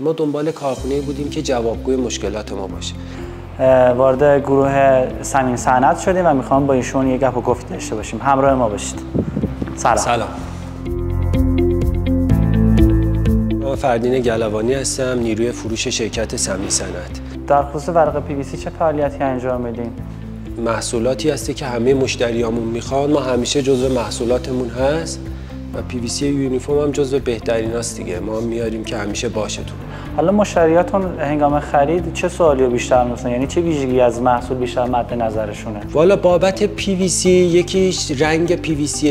ما دنبال کارخونه‌ای بودیم که جوابگوی مشکلات ما باشه. وارد گروه صمیم صنعت شدیم و میخوام با ایشون یک گپ و گفت داشته باشیم. همراه ما باشید. سلام. من فردین گلوانی هستم، نیروی فروش شرکت صمیم صنعت. در خصوص ورق PVC چه فعالیتی انجام میدین؟ محصولاتی هستی که همه مشتریامون میخوان، ما همیشه جزو محصولاتمون هست و PVC یونیفرم هم جزو بهترین هست دیگه. ما میاریم که همیشه باشه تو. حالا مشتریاتون هنگام خرید چه سوالی رو بیشتر می‌پرسن؟ یعنی چه ویژگی از محصول بیشتر مد نظرشونه؟ والا بابت PVC یکیش رنگ PVC،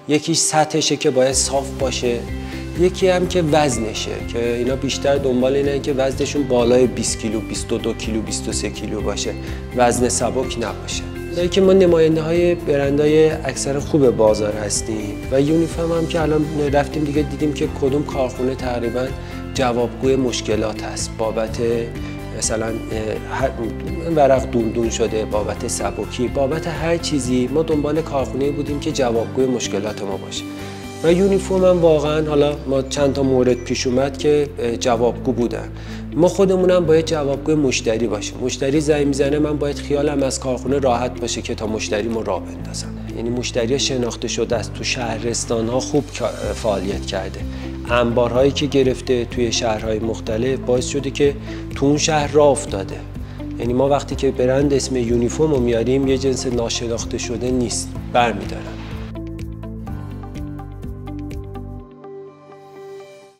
یکیش سطحشه که باید صاف باشه، یکی هم که وزنشه که اینا بیشتر دنبال اینه که وزنشون بالای 20 کیلو، 22 کیلو، 23 کیلو باشه، وزن سبک نباشه. اینه که ما نماینده های برندهای اکثر خوب بازار هستیم و یونیفرم هم که الان رفتیم دیگه دیدیم که کدوم کارخونه تقریبا جوابگوی مشکلات هست بابت مثلا ورق دون شده، بابت سبکی، بابت هر چیزی. ما دنبال کارخونه‌ای بودیم که جوابگوی مشکلات ما باشه و یونیفرم هم واقعا حالا ما چند تا مورد پیش اومد که جوابگو بودن. ما خودمونم باید جوابگوی مشتری باشیم. مشتری زنگ میزنه، من باید خیالم از کارخونه راحت باشه که تا مشتریمو راه بندازم. یعنی مشتری شناخته شده است، تو شهرستان‌ها خوب فعالیت کرده. انبارهایی که گرفته توی شهرهای مختلف باعث شده که تو اون شهر راه افتاده. یعنی ما وقتی که برند اسم یونیفرم رو میاریم یه جنس ناشناخته شده نیست، برمی‌دارن.